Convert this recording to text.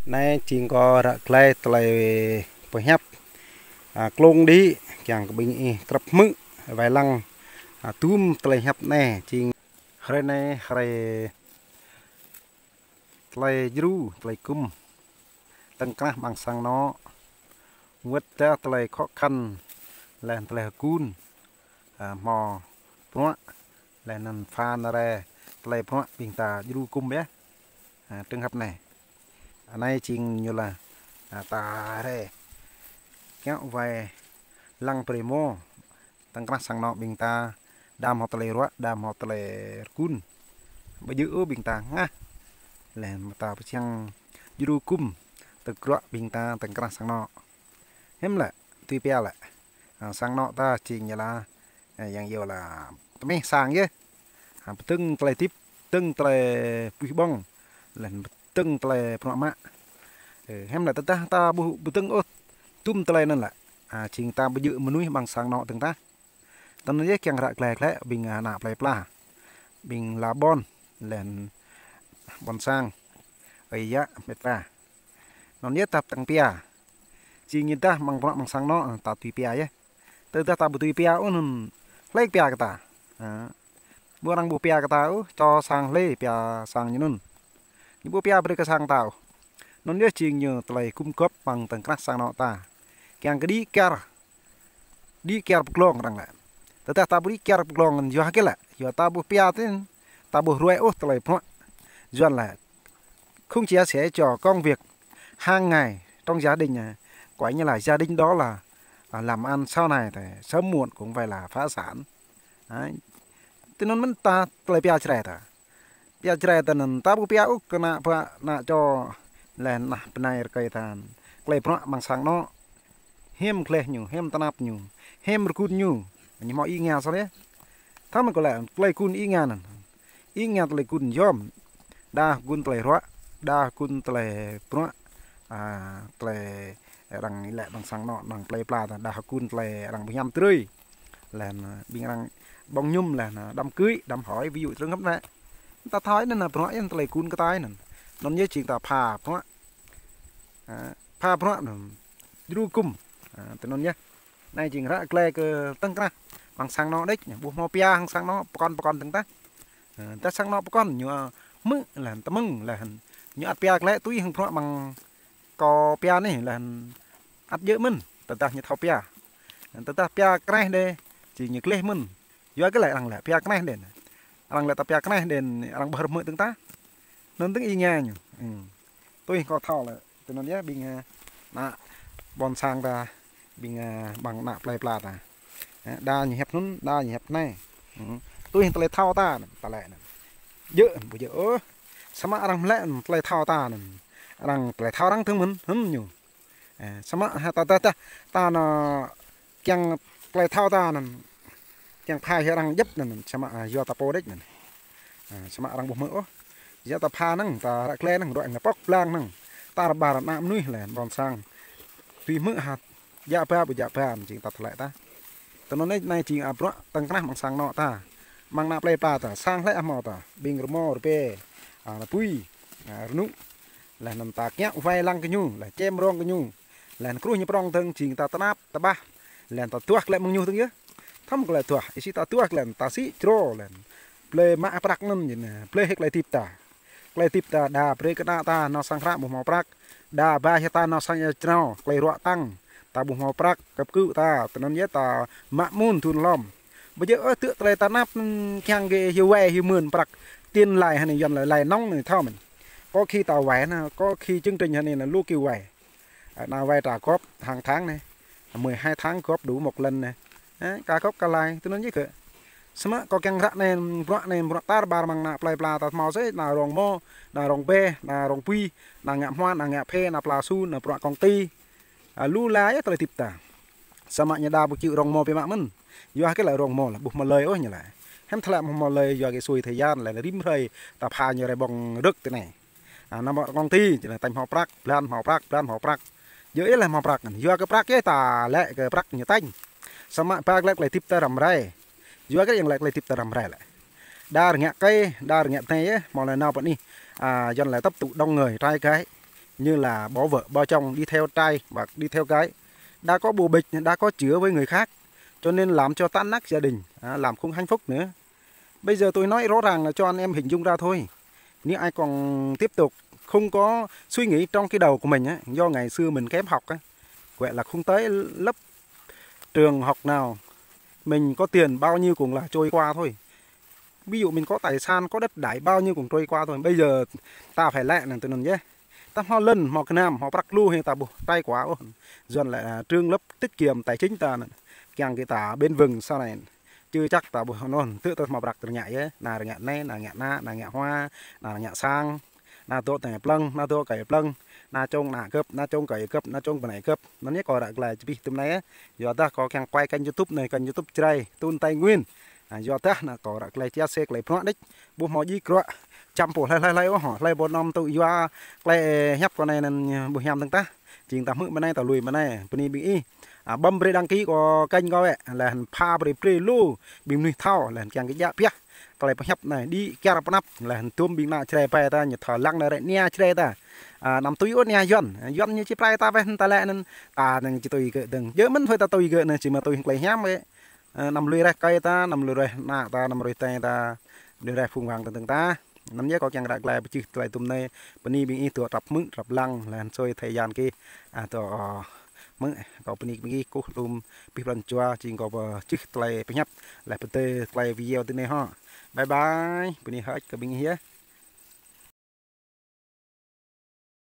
nay chỉ có rạ clay tላይ bồi hấp klong đi chẳng bình trập mự vài lăng túm tላይ hấp nè chỉ hari này hari tላይ dru tላይ cung tăng cả bằng sang nó nguyệt ra tላይ khó khăn là tላይ cún mò phượng là nằm pha ra tላይ phượng bình ta dru cung bé trường hợp này nay chỉ như là ta đây kéo về lăng primo tăng các sang nọ bình ta đam họ tele rót đam họ tele cún bây giờ ở bình ta ngá làm ta phải chăng duru cung từ rót bình ta tăng các sang nọ hem lại tùy bia lại sang nọ ta chỉ như là dạng nhiều là mấy sang chứ từng tele tiếp từng tele bùi bông lần từng tele phượng mạ hem lại ta bu từng ớt tum tele nên lại chính ta bây giờ núi bằng sang nọ từng ta tao nói keng rạ lẹ bình nạp lại pla bình lá bon lên bon sang ấy á mệt ta nó nhất tập tăng pia chỉ nhìn ta bằng sang nọ ta tùy pia ấy từ ta bu tùy pia ôn lấy pia cái ta bữa đang bu pia cái ta cho sang lấy pia sang như nun những bu pia beri cái sang tao nó nhất chỉ như tụi cung cấp bằng từng các sang nọ ta keng cái đi care klong rằng lại ta beri care klong jo hakela jo ta bu pia tin ta bu ruai tụi phượng doan là không chia sẻ cho công việc hàng ngày trong gia đình quả như là gia đình đó là làm ăn sau này thì sớm muộn cũng phải là phá sản đấy thì nó mình ta tụi pia trẻ ta bu pia kena na cho là bên này cây than cây phượng bằng sáng nó hem kle nyu hem tanap nyu hem rukun nyu nhưng mà ý nghe sao đấy thằng mình có lẽ cây kun ý nghe cây kun yom đa kun tele rót đa kun tele phượng tele rằng lại bằng sáng nọ bằng play pla đa kun tele rằng nhâm tươi là bình rằng bông nhung là đám cưới đám hỏi ví dụ trường hợp này ta thấy nên là phượng tele kun cái tay này nó nhớ chuyện ta pha phượng dru cung từ nó nhé này chuyện ra clay cơ tăng ra bằng sang nó đấy buộc mò pia hàng sang nó con từng ta sang nó con nhựa mưng là ta mưng là nhựa pia clay túi hàng phượng bằng cò pia này là ắt dễ mưng ta như thau pia ta pia cái đây chỉ như clay mưng do cái lại rằng là pia cái này đền rằng là ta pia cái này đền rằng bờ mượn từng ta nên tiếng y nghe nhỉ tôi có thao là từ nó nhé bình bon sang ta bình bằng nạp lại plat đa như hẹp nún đa như hẹp này tôi hiện tại thao ta lại dỡ bây giờ sao mà đang lại lại thao ta đang lại thao đang thương mình nhiều sao mà ta nó chẳng lại thao ta chẳng phai cho đang giúp sao mà do ta po đấy sao mà đang bụng mỡ do ta pha năng ta lại lên năng đoạn là bóc lang năng ta bà là nạm nuôi là bon sang tùy mỡ hạt dạ pa chỉ tập lại ta tao nói này chỉ bro tăng năng bằng sang nọ ta mang nạp lấy ta sang lấy mò ta bình mò pe là pui nụ là nằm ta kéo vai lăng cái nhu là chem rong cái nhu là kêu như prong thân chỉ ta nạp ta ba là ta tuak lại mong nhu thương nhớ thăm cái lại tuak chỉ ta tuak là ta sĩ tro là play mã prak nằm nhìn play hết lại tiếp ta đà play cái ta nó sang ra một màu prak đà ba cho ta nó sang cho play rọ tăng ta bùng mò prak cấp cứu ta từ năm nhé ta mạ môn thun lom bây giờ tựa tele ta nắp khang cái hiu que hiu mườn prak tiên lại hay này dần lại nóng này thao mình có khi tàu vẽ có khi chương trình này là lu kiều vẽ nào vẽ trả cóp hàng tháng này 12 tháng cóp đủ một lần này cá cóp cá lai tôi nói với cỡ sớm có càng rạ này ta bà bằng nạp lại pla ta màu sẽ là rong mo là rong pe là rong pi là ngạm hoa là ngạm pe là pla su là bọt con ti lu lá ấy tôi tiếp ta sama nhà đa bộ chịu rong mò về mạng mình do cái lại rong mò là buộc mà lời ôi như lại hem thật là mà lời do cái xuôi thời gian lại là rim thời tập hà như này bằng rực thế này nó bọn con ti chỉ là thành họ prak plan họ prak dưới là họ prak do cái prak ấy ta lại cái prak như tanh sama prak lại tiếp ta rầm ray do cái yang lại tiếp ta rầm ray lại đa ngạ cây đa ngạ này ấy mà là nào bọn đi dân lại tập tụ đông người trai cái như là bỏ vợ bỏ chồng, đi theo trai và đi theo gái, đã có bồ bịch, đã có chữa với người khác, cho nên làm cho tan nát gia đình, làm không hạnh phúc nữa. Bây giờ tôi nói rõ ràng là cho anh em hình dung ra thôi. Nếu ai còn tiếp tục không có suy nghĩ trong cái đầu của mình á, do ngày xưa mình kém học á, gọi là không tới lớp trường học nào, mình có tiền bao nhiêu cũng là trôi qua thôi. Ví dụ mình có tài sản, có đất đai bao nhiêu cũng trôi qua thôi. Bây giờ ta phải lẹ này tụi mình nhé. Ta họ lần họ nam họ bắt lu hay ta bu tay quá dần lại là trương lớp tiết kiệm tài chính ta càng cái ta bên vừng sau này chưa chắc ta bu non tự ta mà bạc từ nhảy ấy là nhẹ này là nhẹ na là nhẹ hoa là nhẹ sang là tô tài plâng là tô cày plâng là trông là cấp là trông cày cấp là trông cái này cấp nó nhé còn lại là chỉ tụm này giờ ta có càng quay kênh YouTube này kênh YouTube chơi tuôn tay nguyên do ta là có lại chia sẻ lại phận đấy bu họ gì cọ chăm phụ lại họ lại bốn năm tụi do lại hép con này là buổi hàm thằng ta chính ta mượn bên này ta lùi bên này bên này bị bấm pre đăng ký có kênh coi là pha pre lu bình nuôi thao là càng cái giá pia còn lại hép này đi kia là nắp là tuôm bình nào chơi pe ta nhật thở lăng này nia chơi ta nằm túi ốt nia dọn như chiếc tay ta về ta lại nên ta nên chỉ tôi đừng nhớ mình thôi ta tôi gợi này chỉ mà tôi lấy hám ấy nằm lùi ra cây ta nằm lùi ra nạ ta nằm lùi tay ta đưa ra phun vàng từng ta nắm nhớ có càng đại lại chứ lại tụm này bên này bị tụi tập mướn tập lăng là xôi thời gian kia tụi mướn có bên này cố tụm bị lần chua chỉ có chứ lại bị nhấp lại bên tây lại video từ này ha bye bye bên này hết cái bên này